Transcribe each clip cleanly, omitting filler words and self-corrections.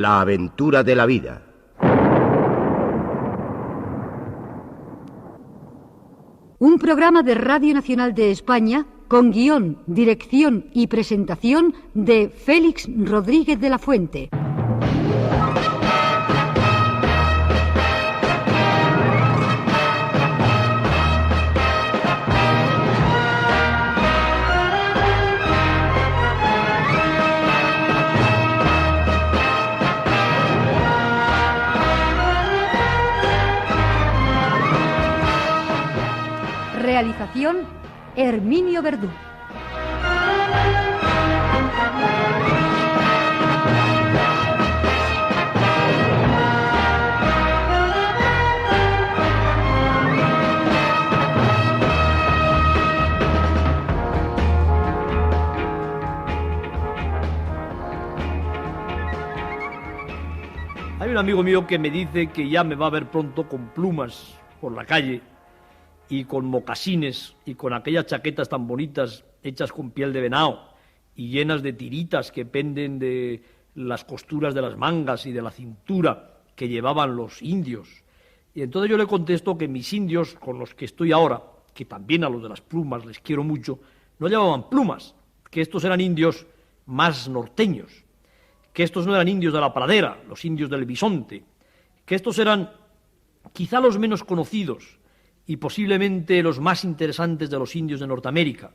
La aventura de la vida. Un programa de Radio Nacional de España con guión, dirección y presentación de Félix Rodríguez de la Fuente. Realización, Herminio Verdú. Hay un amigo mío que me dice que ya me va a ver pronto con plumas por la calle y con mocasines y con aquellas chaquetas tan bonitas hechas con piel de venado y llenas de tiritas que penden de las costuras de las mangas y de la cintura que llevaban los indios. Y entonces yo le contesto que mis indios con los que estoy ahora, que también a los de las plumas les quiero mucho, no llevaban plumas, que estos eran indios más norteños, que estos no eran indios de la pradera, los indios del bisonte, que estos eran quizá los menos conocidos y posiblemente los más interesantes de los indios de Norteamérica,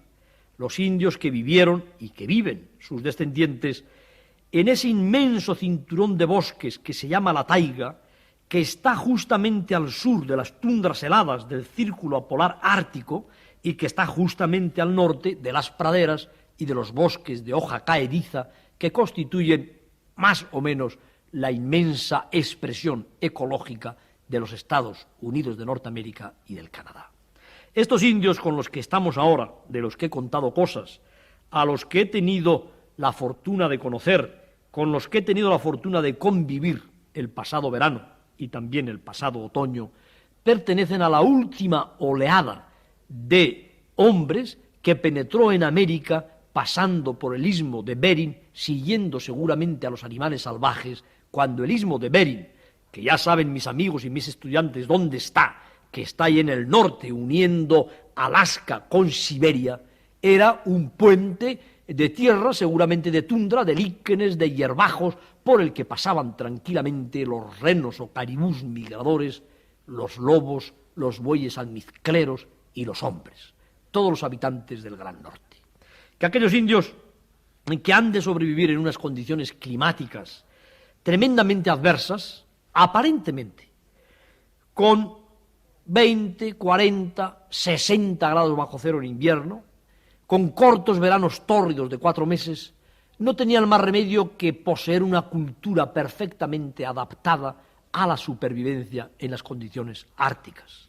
los indios que vivieron y que viven, sus descendientes, en ese inmenso cinturón de bosques que se llama la taiga, que está justamente al sur de las tundras heladas del círculo polar ártico y que está justamente al norte de las praderas y de los bosques de hoja caediza que constituyen más o menos la inmensa expresión ecológica de los Estados Unidos de Norteamérica y del Canadá. Estos indios con los que estamos ahora, de los que he contado cosas, a los que he tenido la fortuna de conocer, con los que he tenido la fortuna de convivir el pasado verano y también el pasado otoño, pertenecen a la última oleada de hombres que penetró en América pasando por el istmo de Bering, siguiendo seguramente a los animales salvajes, cuando el istmo de Bering, que ya saben mis amigos y mis estudiantes dónde está, que está ahí en el norte, uniendo Alaska con Siberia, era un puente de tierra, seguramente de tundra, de líquenes, de hierbajos, por el que pasaban tranquilamente los renos o caribús migradores, los lobos, los bueyes almizcleros y los hombres, todos los habitantes del Gran Norte. Que aquellos indios que han de sobrevivir en unas condiciones climáticas tremendamente adversas, aparentemente, con 20, 40, 60 grados bajo cero en invierno, con cortos veranos tórridos de 4 meses, no tenían más remedio que poseer una cultura perfectamente adaptada a la supervivencia en las condiciones árticas.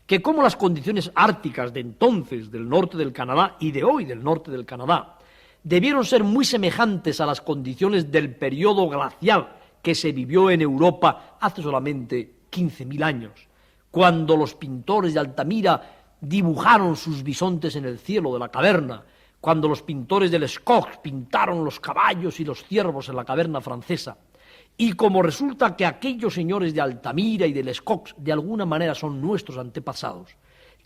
Que como las condiciones árticas de entonces del norte del Canadá y de hoy del norte del Canadá debieron ser muy semejantes a las condiciones del periodo glacial que se vivió en Europa hace solamente 15.000 años, cuando los pintores de Altamira dibujaron sus bisontes en el cielo de la caverna, cuando los pintores del Escog pintaron los caballos y los ciervos en la caverna francesa. Y como resulta que aquellos señores de Altamira y del Escog de alguna manera son nuestros antepasados,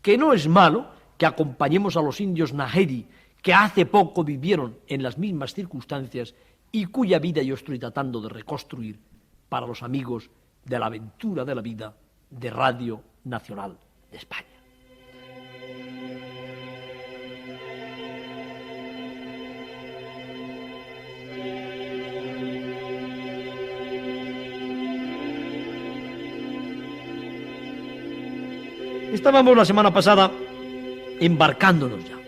que no es malo que acompañemos a los indios Nahedi, que hace poco vivieron en las mismas circunstancias y cuya vida yo estoy tratando de reconstruir para los amigos de la aventura de la vida de Radio Nacional de España. Estábamos la semana pasada embarcándonos ya.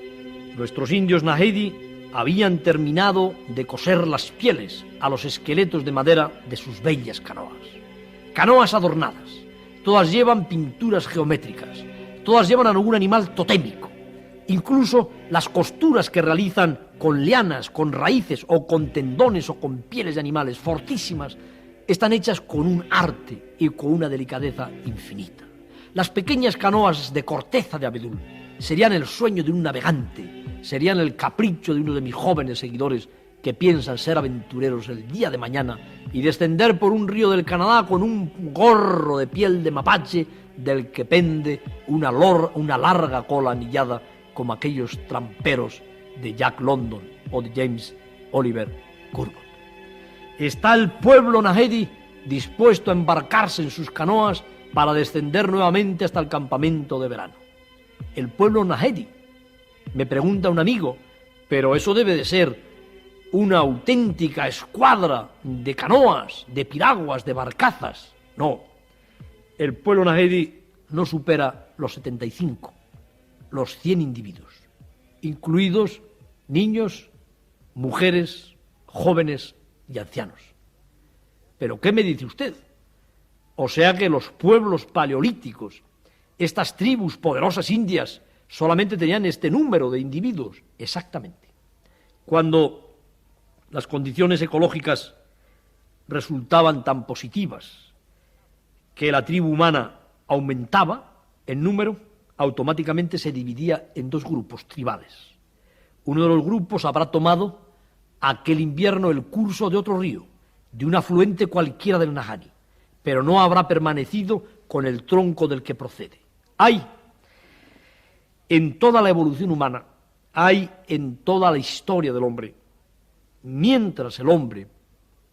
Nuestros indios Nahedi habían terminado de coser las pieles a los esqueletos de madera de sus bellas canoas. Canoas adornadas, todas llevan pinturas geométricas, todas llevan algún animal totémico. Incluso las costuras que realizan con lianas, con raíces o con tendones o con pieles de animales fortísimas, están hechas con un arte y con una delicadeza infinita. Las pequeñas canoas de corteza de abedul serían el sueño de un navegante, serían el capricho de uno de mis jóvenes seguidores que piensan ser aventureros el día de mañana y descender por un río del Canadá con un gorro de piel de mapache del que pende una larga cola anillada como aquellos tramperos de Jack London o de James Oliver Curwood. Está el pueblo Nahedi dispuesto a embarcarse en sus canoas para descender nuevamente hasta el campamento de verano. El pueblo Nahedi, me pregunta un amigo, pero eso debe de ser una auténtica escuadra de canoas, de piraguas, de barcazas. No, el pueblo Nahedi no supera los 75, los 100 individuos, incluidos niños, mujeres, jóvenes y ancianos. ¿Pero qué me dice usted? O sea que los pueblos paleolíticos, estas tribus poderosas indias, solamente tenían este número de individuos. Exactamente. Cuando las condiciones ecológicas resultaban tan positivas que la tribu humana aumentaba en número, automáticamente se dividía en dos grupos tribales. Uno de los grupos habrá tomado aquel invierno el curso de otro río, de un afluente cualquiera del Nahanni, pero no habrá permanecido con el tronco del que procede. Hay en toda la evolución humana, hay en toda la historia del hombre, mientras el hombre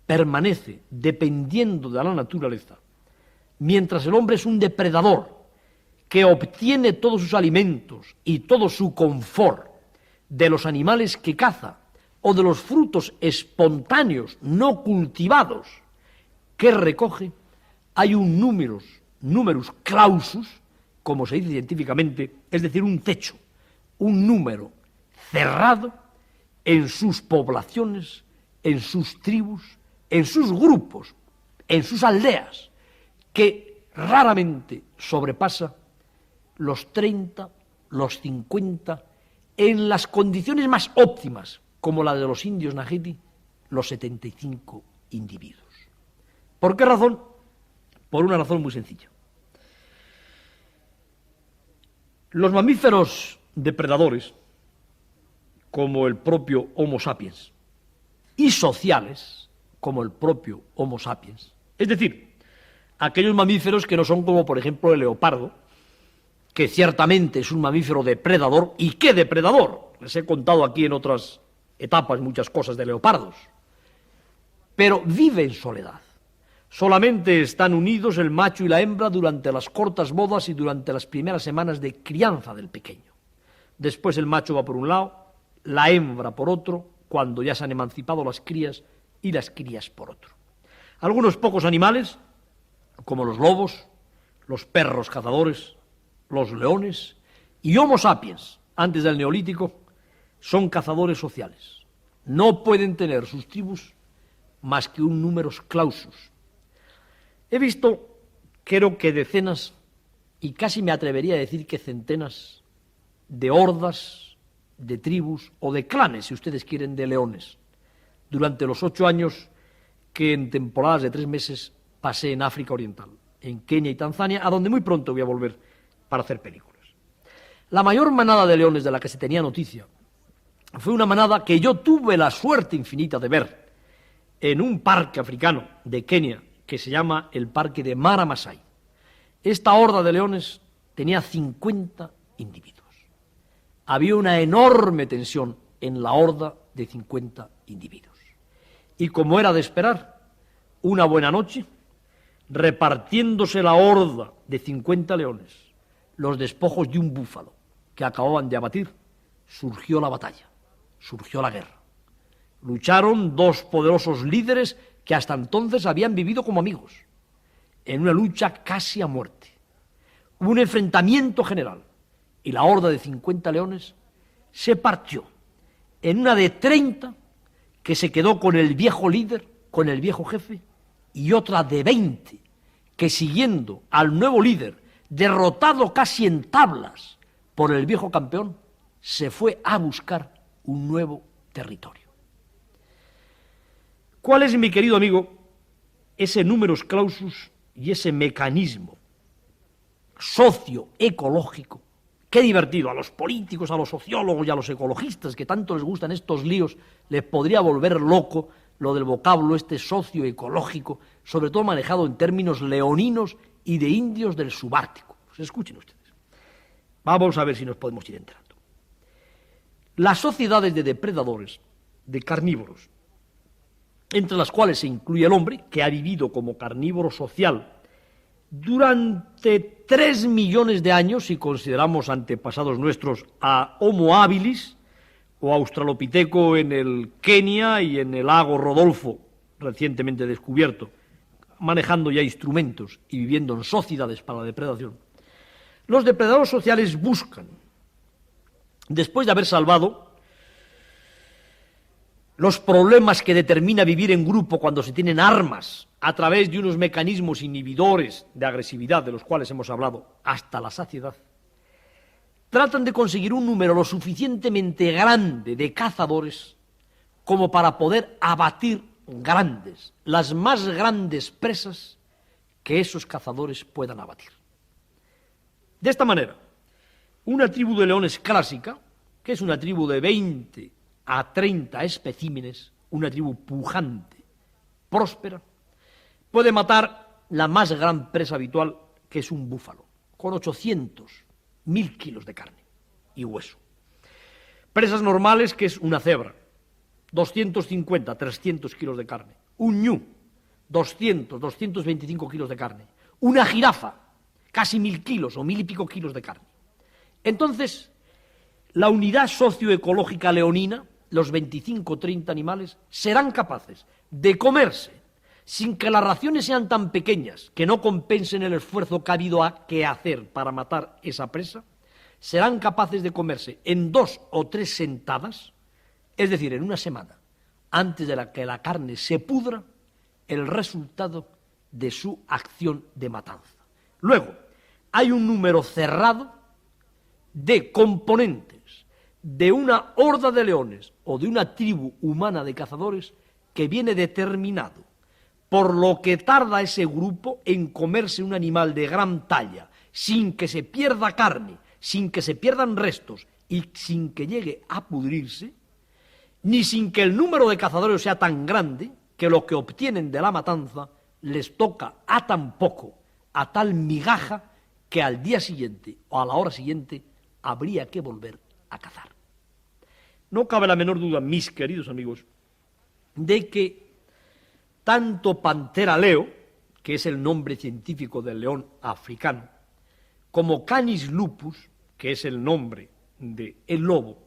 permanece dependiendo de la naturaleza, mientras el hombre es un depredador que obtiene todos sus alimentos y todo su confort de los animales que caza o de los frutos espontáneos no cultivados que recoge, hay un numerus clausus, como se dice científicamente, es decir, un techo, un número cerrado en sus poblaciones, en sus tribus, en sus grupos, en sus aldeas, que raramente sobrepasa los 30, los 50, en las condiciones más óptimas, como la de los indios Nahedi, los 75 individuos. ¿Por qué razón? Por una razón muy sencilla. Los mamíferos depredadores, como el propio Homo sapiens, y sociales, como el propio Homo sapiens, es decir, aquellos mamíferos que no son como, por ejemplo, el leopardo, que ciertamente es un mamífero depredador, ¿y qué depredador? Les he contado aquí en otras etapas muchas cosas de leopardos, pero vive en soledad. Solamente están unidos el macho y la hembra durante las cortas bodas y durante las primeras semanas de crianza del pequeño. Después el macho va por un lado, la hembra por otro, cuando ya se han emancipado las crías, y las crías por otro. Algunos pocos animales, como los lobos, los perros cazadores, los leones y Homo sapiens, antes del Neolítico, son cazadores sociales. No pueden tener sus tribus más que un numerus clausus. He visto, creo que decenas, y casi me atrevería a decir que centenas, de hordas, de tribus o de clanes, si ustedes quieren, de leones, durante los 8 años que en temporadas de 3 meses pasé en África Oriental, en Kenia y Tanzania, a donde muy pronto voy a volver para hacer películas. La mayor manada de leones de la que se tenía noticia fue una manada que yo tuve la suerte infinita de ver en un parque africano de Kenia que se llama el Parque de Mara Masai. Esta horda de leones tenía 50 individuos. Había una enorme tensión en la horda de 50 individuos. Y como era de esperar, una buena noche, repartiéndose la horda de 50 leones los despojos de un búfalo que acababan de abatir, surgió la batalla, surgió la guerra. Lucharon dos poderosos líderes que hasta entonces habían vivido como amigos, en una lucha casi a muerte. Hubo un enfrentamiento general y la horda de 50 leones se partió en una de 30 que se quedó con el viejo líder, con el viejo jefe, y otra de 20 que, siguiendo al nuevo líder, derrotado casi en tablas por el viejo campeón, se fue a buscar un nuevo territorio. ¿Cuál es, mi querido amigo, ese numerus clausus y ese mecanismo socioecológico Qué divertido. A los políticos, a los sociólogos y a los ecologistas que tanto les gustan estos líos, les podría volver loco lo del vocablo este socioecológico, sobre todo manejado en términos leoninos y de indios del subártico. Pues escuchen ustedes. Vamos a ver si nos podemos ir enterando. Las sociedades de depredadores, de carnívoros, entre las cuales se incluye el hombre, que ha vivido como carnívoro social durante 3 millones de años, si consideramos antepasados nuestros a Homo habilis o Australopiteco en el Kenia y en el lago Rodolfo, recientemente descubierto, manejando ya instrumentos y viviendo en sociedades para la depredación. Los depredadores sociales buscan, después de haber salvado los problemas que determina vivir en grupo cuando se tienen armas a través de unos mecanismos inhibidores de agresividad de los cuales hemos hablado hasta la saciedad, tratan de conseguir un número lo suficientemente grande de cazadores como para poder abatir las más grandes presas que esos cazadores puedan abatir. De esta manera, una tribu de leones clásica, que es una tribu de 20 a 30 especímenes, una tribu pujante, próspera, puede matar la más gran presa habitual, que es un búfalo, con 800.000 kilos de carne y hueso. Presas normales, que es una cebra, 250, 300 kilos de carne. Un ñu, 200, 225 kilos de carne. Una jirafa, casi 1.000 kilos o 1.000 y pico kilos de carne. Entonces, la unidad socioecológica leonina, los 25 o 30 animales, serán capaces de comerse, sin que las raciones sean tan pequeñas que no compensen el esfuerzo que ha habido que hacer para matar esa presa, serán capaces de comerse en 2 o 3 sentadas, es decir, en una semana, antes de que la carne se pudra, el resultado de su acción de matanza. Luego, hay un número cerrado de componentes de una horda de leones o de una tribu humana de cazadores que viene determinado por lo que tarda ese grupo en comerse un animal de gran talla, sin que se pierda carne, sin que se pierdan restos y sin que llegue a pudrirse, ni sin que el número de cazadores sea tan grande que lo que obtienen de la matanza les toca a tan poco, a tal migaja, que al día siguiente o a la hora siguiente habría que volver a cazar. No cabe la menor duda, mis queridos amigos, de que tanto Panthera leo, que es el nombre científico del león africano, como Canis lupus, que es el nombre del lobo,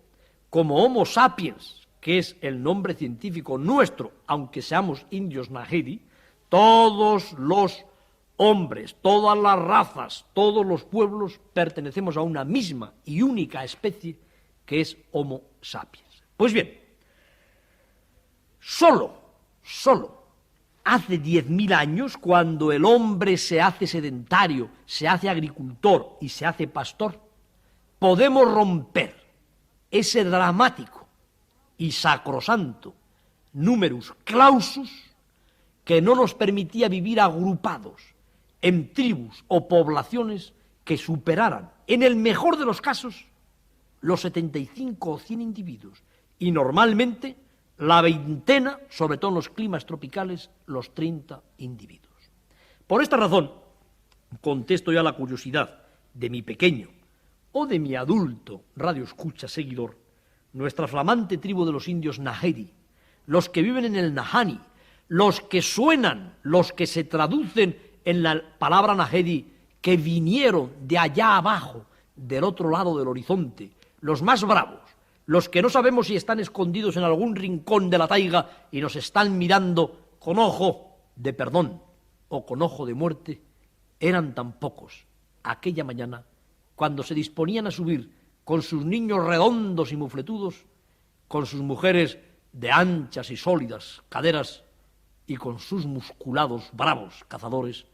como Homo sapiens, que es el nombre científico nuestro, aunque seamos indios Nahedi, todos los hombres, todas las razas, todos los pueblos pertenecemos a una misma y única especie que es Homo sapiens. Pues bien, solo hace 10.000 años, cuando el hombre se hace sedentario, se hace agricultor y se hace pastor, podemos romper ese dramático y sacrosanto numerus clausus que no nos permitía vivir agrupados en tribus o poblaciones que superaran, en el mejor de los casos, los 75 o 100 individuos, y normalmente la veintena, sobre todo en los climas tropicales, los 30 individuos. Por esta razón, contesto ya la curiosidad de mi pequeño o de mi adulto radioescucha seguidor, nuestra flamante tribu de los indios Nahedi, los que viven en el Nahani, los que suenan, los que se traducen en la palabra Nahedi, que vinieron de allá abajo, del otro lado del horizonte, los más bravos, los que no sabemos si están escondidos en algún rincón de la taiga y nos están mirando con ojo de perdón o con ojo de muerte, eran tan pocos aquella mañana cuando se disponían a subir con sus niños redondos y mufletudos, con sus mujeres de anchas y sólidas caderas y con sus musculados bravos cazadores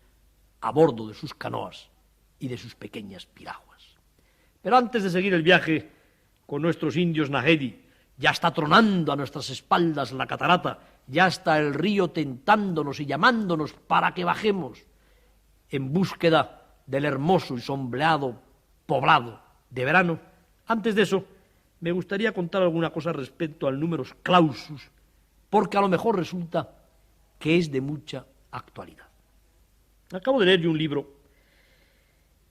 a bordo de sus canoas y de sus pequeñas piraguas. Pero antes de seguir el viaje con nuestros indios Nahedi, ya está tronando a nuestras espaldas la catarata, ya está el río tentándonos y llamándonos para que bajemos en búsqueda del hermoso y sombreado poblado de verano. Antes de eso, me gustaría contar alguna cosa respecto al numerus clausus, porque a lo mejor resulta que es de mucha actualidad. Acabo de leer yo un libro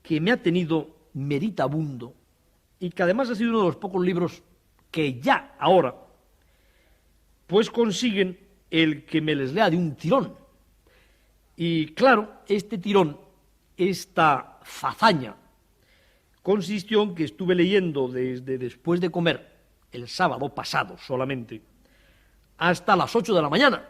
que me ha tenido meditabundo y que además ha sido uno de los pocos libros que ya ahora pues consiguen el que me les lea de un tirón. Y claro, este tirón, esta fazaña, consistió en que estuve leyendo desde después de comer, el sábado pasado solamente, hasta las 8 de la mañana,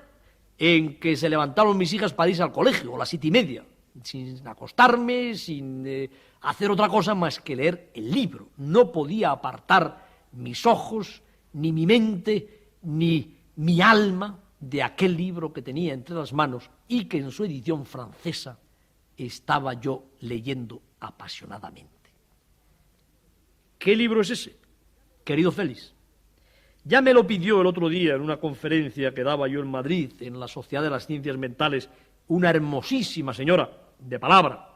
en que se levantaron mis hijas para irse al colegio, a las 7:30, sin acostarme, sin hacer otra cosa más que leer el libro. No podía apartar mis ojos, ni mi mente, ni mi alma de aquel libro que tenía entre las manos y que en su edición francesa estaba yo leyendo apasionadamente. ¿Qué libro es ese, querido Félix? Ya me lo pidió el otro día en una conferencia que daba yo en Madrid, en la Sociedad de las Ciencias Mentales, una hermosísima señora, de palabra,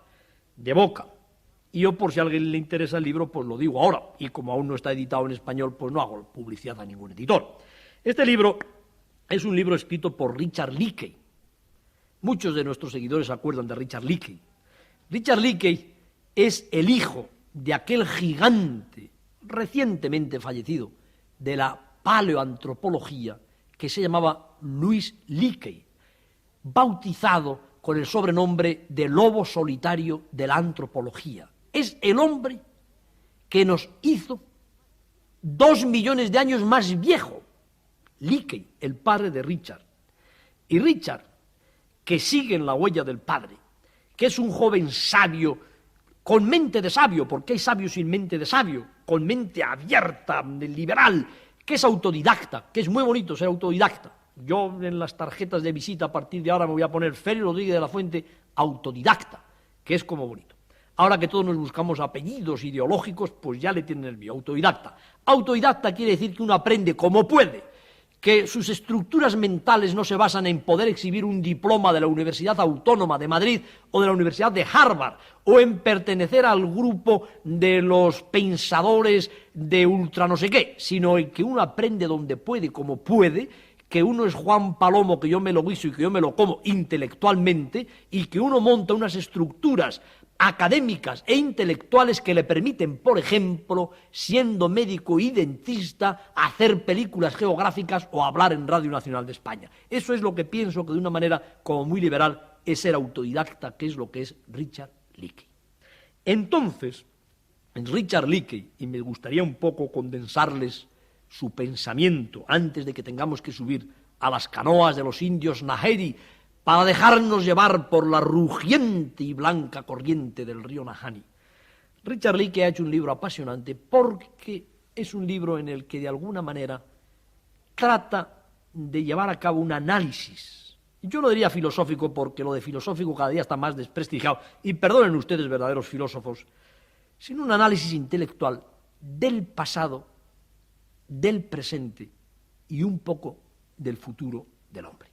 de boca. Y yo, por si a alguien le interesa el libro, pues lo digo ahora. Y como aún no está editado en español, pues no hago publicidad a ningún editor. Este libro es un libro escrito por Richard Leakey. Muchos de nuestros seguidores se acuerdan de Richard Leakey. Richard Leakey es el hijo de aquel gigante recientemente fallecido de la paleoantropología que se llamaba Louis Leakey, bautizado con el sobrenombre de lobo solitario de la antropología. Es el hombre que nos hizo 2 millones de años más viejo. Leakey, el padre de Richard. Y Richard, que sigue en la huella del padre, que es un joven sabio, con mente de sabio, porque hay sabios sin mente de sabio, con mente abierta, liberal, que es autodidacta, que es muy bonito ser autodidacta. Yo en las tarjetas de visita a partir de ahora me voy a poner Félix Rodríguez de la Fuente, autodidacta, que es como bonito. Ahora que todos nos buscamos apellidos ideológicos, pues ya le tienen el mío, autodidacta. Autodidacta quiere decir que uno aprende como puede, que sus estructuras mentales no se basan en poder exhibir un diploma de la Universidad Autónoma de Madrid o de la Universidad de Harvard, o en pertenecer al grupo de los pensadores de ultra no sé qué, sino en que uno aprende donde puede, como puede, que uno es Juan Palomo, que yo me lo guiso y que yo me lo como intelectualmente, y que uno monta unas estructuras académicas e intelectuales que le permiten, por ejemplo, siendo médico y dentista, hacer películas geográficas o hablar en Radio Nacional de España. Eso es lo que pienso que de una manera como muy liberal es ser autodidacta, que es lo que es Richard Leakey. Entonces, en Richard Leakey, y me gustaría un poco condensarles su pensamiento antes de que tengamos que subir a las canoas de los indios Naheri para dejarnos llevar por la rugiente y blanca corriente del río Nahanni. Richard Leakey ha hecho un libro apasionante porque es un libro en el que de alguna manera trata de llevar a cabo un análisis. Yo no diría filosófico porque lo de filosófico cada día está más desprestigiado, y perdonen ustedes verdaderos filósofos, sino un análisis intelectual del pasado, del presente y un poco del futuro del hombre.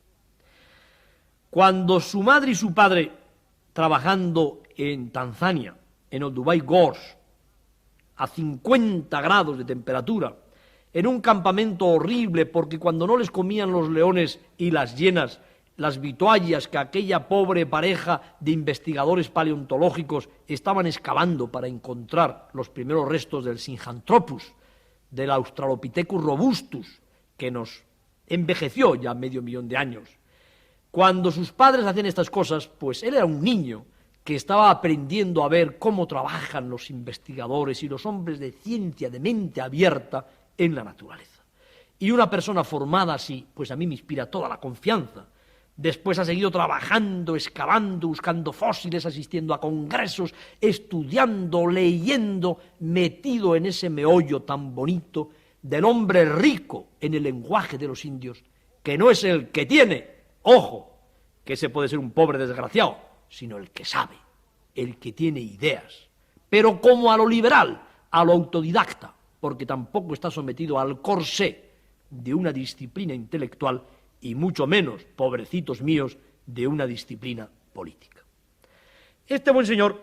Cuando su madre y su padre, trabajando en Tanzania, en Olduvai Gorge, a 50 grados de temperatura, en un campamento horrible, porque cuando no les comían los leones y las hienas las vituallas que aquella pobre pareja de investigadores paleontológicos estaban excavando para encontrar los primeros restos del Sinjanthropus, del Australopithecus robustus, que nos envejeció ya 500.000 de años. Cuando sus padres hacían estas cosas, pues él era un niño que estaba aprendiendo a ver cómo trabajan los investigadores y los hombres de ciencia, de mente abierta en la naturaleza. Y una persona formada así, pues a mí me inspira toda la confianza. Después ha seguido trabajando, excavando, buscando fósiles, asistiendo a congresos, estudiando, leyendo, metido en ese meollo tan bonito del hombre rico en el lenguaje de los indios, que no es el que tiene, ojo, que ese puede ser un pobre desgraciado, sino el que sabe, el que tiene ideas, pero como a lo liberal, a lo autodidacta, porque tampoco está sometido al corsé de una disciplina intelectual y mucho menos, pobrecitos míos, de una disciplina política. Este buen señor,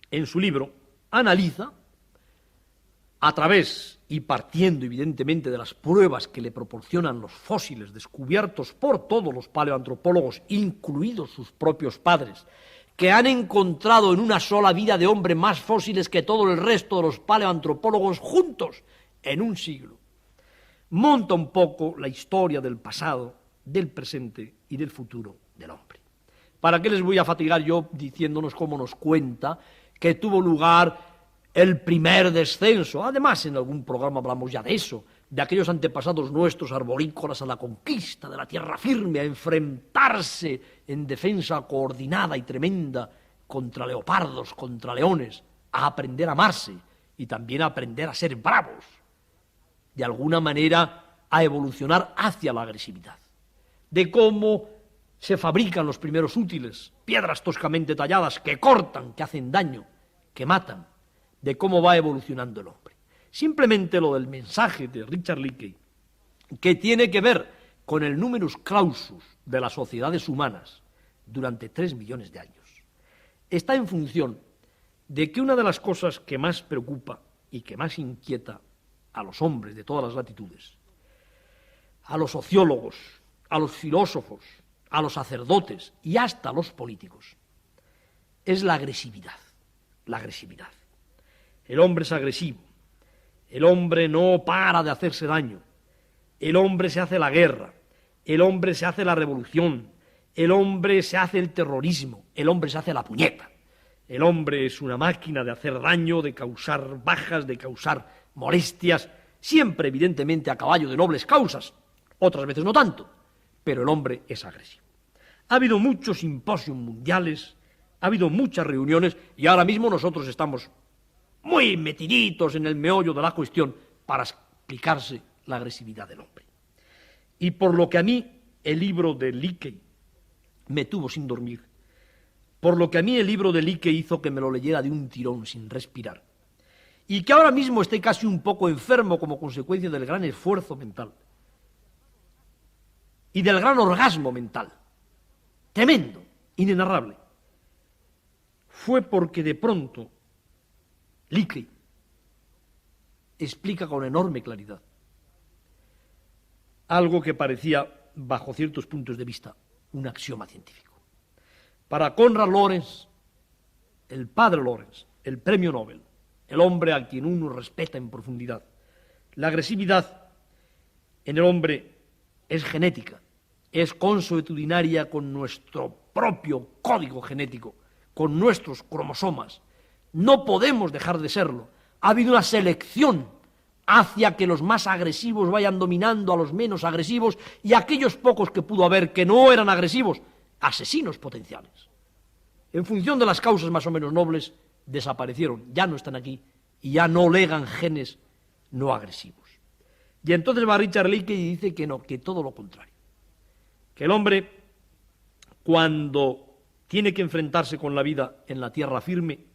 en su libro, analiza a través y partiendo evidentemente de las pruebas que le proporcionan los fósiles descubiertos por todos los paleoantropólogos, incluidos sus propios padres, que han encontrado en una sola vida de hombre más fósiles que todo el resto de los paleoantropólogos juntos en un siglo, monta un poco la historia del pasado, del presente y del futuro del hombre. ¿Para qué les voy a fatigar yo diciéndonos cómo nos cuenta que tuvo lugar el primer descenso? Además, en algún programa hablamos ya de eso, de aquellos antepasados nuestros arborícolas a la conquista de la tierra firme, a enfrentarse en defensa coordinada y tremenda contra leopardos, contra leones, a aprender a amarse y también a aprender a ser bravos, de alguna manera a evolucionar hacia la agresividad, de cómo se fabrican los primeros útiles, piedras toscamente talladas que cortan, que hacen daño, que matan, de cómo va evolucionando el hombre. Simplemente lo del mensaje de Richard Leakey, que tiene que ver con el numerus clausus de las sociedades humanas durante 3 millones de años, está en función de que una de las cosas que más preocupa y que más inquieta a los hombres de todas las latitudes, a los sociólogos, a los filósofos, a los sacerdotes y hasta a los políticos, es la agresividad. La agresividad. El hombre es agresivo, el hombre no para de hacerse daño, el hombre se hace la guerra, el hombre se hace la revolución, el hombre se hace el terrorismo, el hombre se hace la puñeta. El hombre es una máquina de hacer daño, de causar bajas, de causar molestias, siempre evidentemente a caballo de nobles causas, otras veces no tanto, pero el hombre es agresivo. Ha habido muchos simposios mundiales, ha habido muchas reuniones y ahora mismo nosotros estamos muy metiditos en el meollo de la cuestión para explicarse la agresividad del hombre. Y por lo que a mí el libro de Leakey me tuvo sin dormir, por lo que a mí el libro de Leakey hizo que me lo leyera de un tirón sin respirar, y que ahora mismo estoy casi un poco enfermo como consecuencia del gran esfuerzo mental y del gran orgasmo mental, tremendo, inenarrable, fue porque de pronto Leakey explica con enorme claridad algo que parecía, bajo ciertos puntos de vista, un axioma científico. Para Konrad Lorenz, el padre Lorenz, el premio Nobel, el hombre a quien uno respeta en profundidad, la agresividad en el hombre es genética, es consuetudinaria con nuestro propio código genético, con nuestros cromosomas. No podemos dejar de serlo. Ha habido una selección hacia que los más agresivos vayan dominando a los menos agresivos y aquellos pocos que pudo haber que no eran agresivos, asesinos potenciales. En función de las causas más o menos nobles, desaparecieron, ya no están aquí y ya no legan genes no agresivos. Y entonces va Richard Leakey y dice que no, que todo lo contrario. Que el hombre, cuando tiene que enfrentarse con la vida en la tierra firme,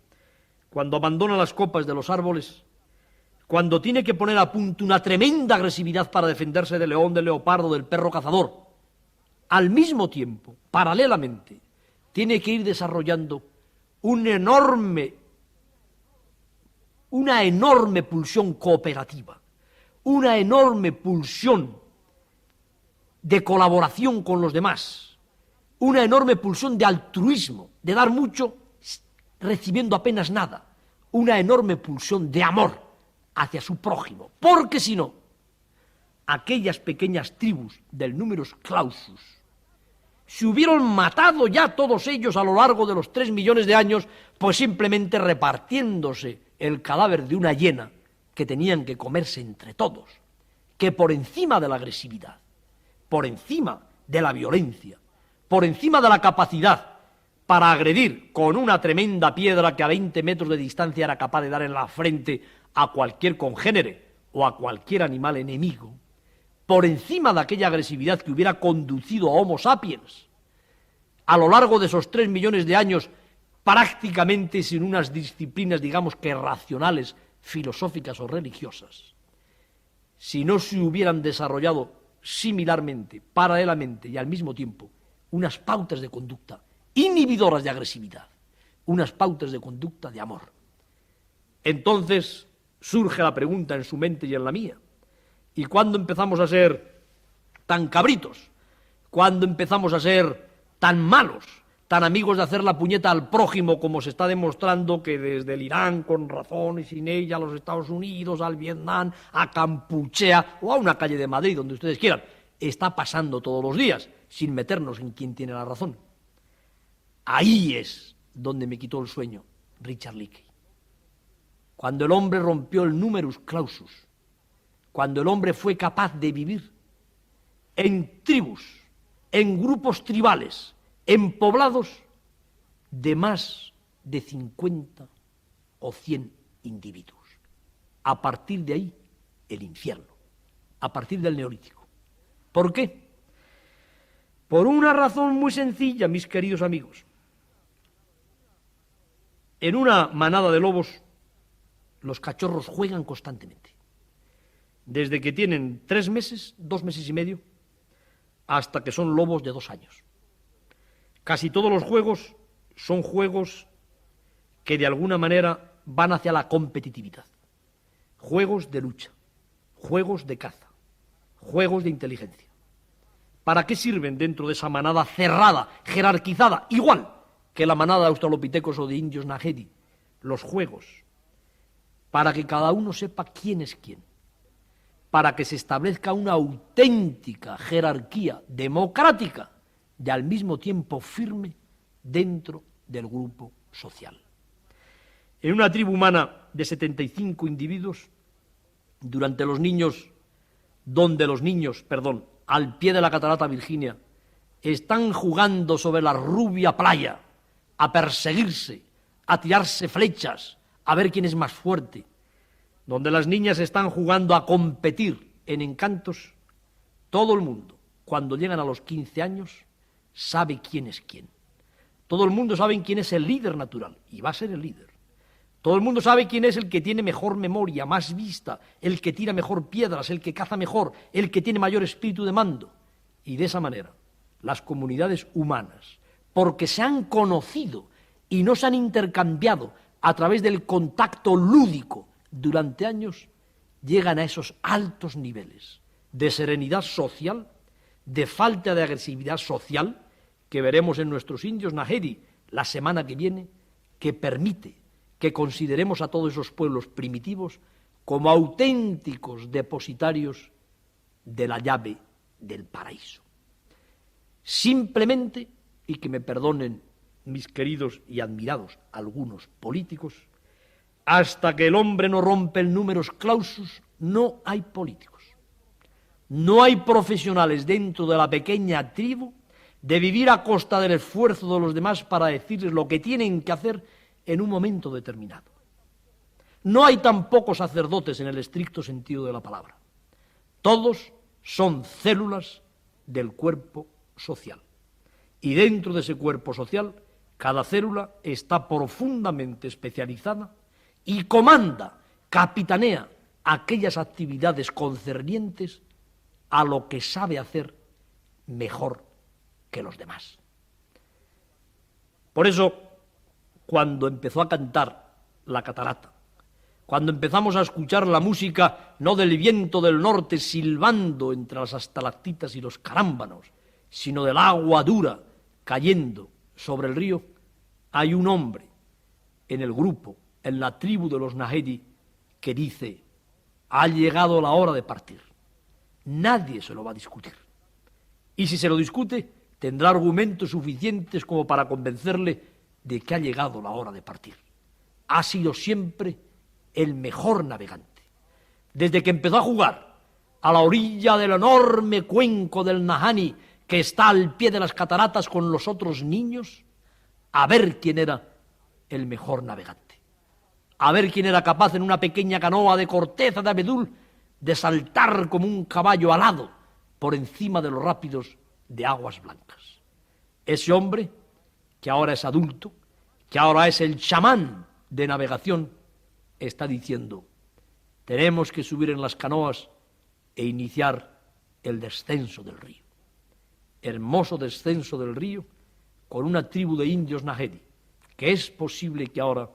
cuando abandona las copas de los árboles, cuando tiene que poner a punto una tremenda agresividad para defenderse del león, del leopardo, del perro cazador, al mismo tiempo, paralelamente, tiene que ir desarrollando una enorme pulsión cooperativa, una enorme pulsión de colaboración con los demás, una enorme pulsión de altruismo, de dar mucho recibiendo apenas nada, una enorme pulsión de amor hacia su prójimo, porque si no, aquellas pequeñas tribus del numerus clausus se hubieran matado ya todos ellos a lo largo de los 3 millones de años, pues simplemente repartiéndose el cadáver de una hiena que tenían que comerse entre todos, que por encima de la agresividad, por encima de la violencia, por encima de la capacidad para agredir con una tremenda piedra que a 20 metros de distancia era capaz de dar en la frente a cualquier congénere o a cualquier animal enemigo, por encima de aquella agresividad que hubiera conducido a Homo sapiens a lo largo de esos 3 millones de años prácticamente sin unas disciplinas, digamos que racionales, filosóficas o religiosas, si no se hubieran desarrollado similarmente, paralelamente y al mismo tiempo unas pautas de conducta inhibidoras de agresividad, unas pautas de conducta de amor. Entonces surge la pregunta en su mente y en la mía. ¿Y cuándo empezamos a ser tan cabritos? ¿Cuándo empezamos a ser tan malos, tan amigos de hacer la puñeta al prójimo, como se está demostrando que desde el Irán, con razón y sin ella, a los Estados Unidos, al Vietnam, a Campuchea o a una calle de Madrid, donde ustedes quieran, está pasando todos los días, sin meternos en quién tiene la razón? Ahí es donde me quitó el sueño Richard Leakey. Cuando el hombre rompió el numerus clausus, cuando el hombre fue capaz de vivir en tribus, en grupos tribales, en poblados de más de 50 o 100 individuos. A partir de ahí, el infierno, a partir del Neolítico. ¿Por qué? Por una razón muy sencilla, mis queridos amigos. En una manada de lobos, los cachorros juegan constantemente. Desde que tienen 3 meses, 2 meses y medio, hasta que son lobos de 2 años. Casi todos los juegos son juegos que de alguna manera van hacia la competitividad. Juegos de lucha, juegos de caza, juegos de inteligencia. ¿Para qué sirven dentro de esa manada cerrada, jerarquizada, igual que la manada de australopitecos o de indios Nahedi? Los juegos, para que cada uno sepa quién es quién, para que se establezca una auténtica jerarquía democrática y al mismo tiempo firme dentro del grupo social. En una tribu humana de 75 individuos, donde los niños, al pie de la catarata Virginia, están jugando sobre la rubia playa, a perseguirse, a tirarse flechas, a ver quién es más fuerte, donde las niñas están jugando a competir en encantos, todo el mundo, cuando llegan a los 15 años, sabe quién es quién. Todo el mundo sabe quién es el líder natural, y va a ser el líder. Todo el mundo sabe quién es el que tiene mejor memoria, más vista, el que tira mejor piedras, el que caza mejor, el que tiene mayor espíritu de mando. Y de esa manera, las comunidades humanas, porque se han conocido y no se han intercambiado a través del contacto lúdico durante años, llegan a esos altos niveles de serenidad social, de falta de agresividad social, que veremos en nuestros indios Nahedi la semana que viene, que permite que consideremos a todos esos pueblos primitivos como auténticos depositarios de la llave del paraíso. Simplemente, y que me perdonen mis queridos y admirados algunos políticos, hasta que el hombre no rompe el numerus clausus, no hay políticos. No hay profesionales dentro de la pequeña tribu de vivir a costa del esfuerzo de los demás para decirles lo que tienen que hacer en un momento determinado. No hay tampoco sacerdotes en el estricto sentido de la palabra. Todos son células del cuerpo social. Y dentro de ese cuerpo social, cada célula está profundamente especializada y comanda, capitanea aquellas actividades concernientes a lo que sabe hacer mejor que los demás. Por eso, cuando empezó a cantar la catarata, cuando empezamos a escuchar la música no del viento del norte silbando entre las estalactitas y los carámbanos, sino del agua dura cayendo sobre el río, hay un hombre en el grupo, en la tribu de los Nahedi, que dice: ha llegado la hora de partir. Nadie se lo va a discutir. Y si se lo discute, tendrá argumentos suficientes como para convencerle de que ha llegado la hora de partir. Ha sido siempre el mejor navegante. Desde que empezó a jugar a la orilla del enorme cuenco del Nahanni, que está al pie de las cataratas con los otros niños, a ver quién era el mejor navegante. A ver quién era capaz en una pequeña canoa de corteza de abedul de saltar como un caballo alado por encima de los rápidos de aguas blancas. Ese hombre, que ahora es adulto, que ahora es el chamán de navegación, está diciendo: tenemos que subir en las canoas e iniciar el descenso del río. Hermoso descenso del río con una tribu de indios Nahedi, que es posible que ahora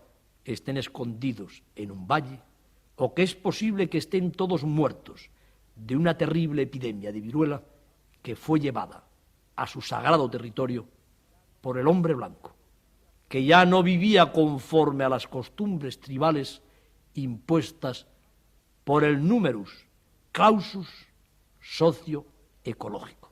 estén escondidos en un valle o que es posible que estén todos muertos de una terrible epidemia de viruela que fue llevada a su sagrado territorio por el hombre blanco, que ya no vivía conforme a las costumbres tribales impuestas por el numerus clausus socioecológico.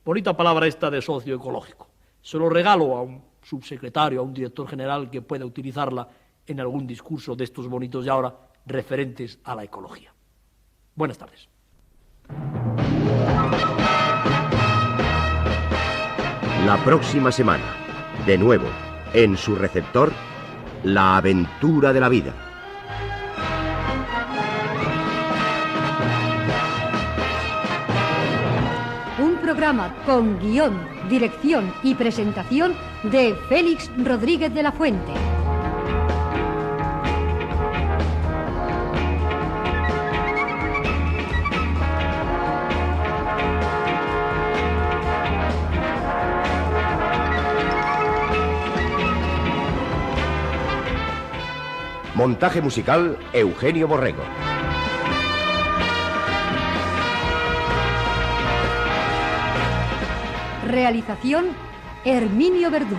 Bonita palabra esta de socioecológico. Se lo regalo a un subsecretario, a un director general que pueda utilizarla en algún discurso de estos bonitos de ahora referentes a la ecología. Buenas tardes. La próxima semana, de nuevo, en su receptor, La aventura de la vida. Un programa con guión, dirección y presentación de Félix Rodríguez de la Fuente. Montaje musical, Eugenio Borrego. Realización, Herminio Verdú.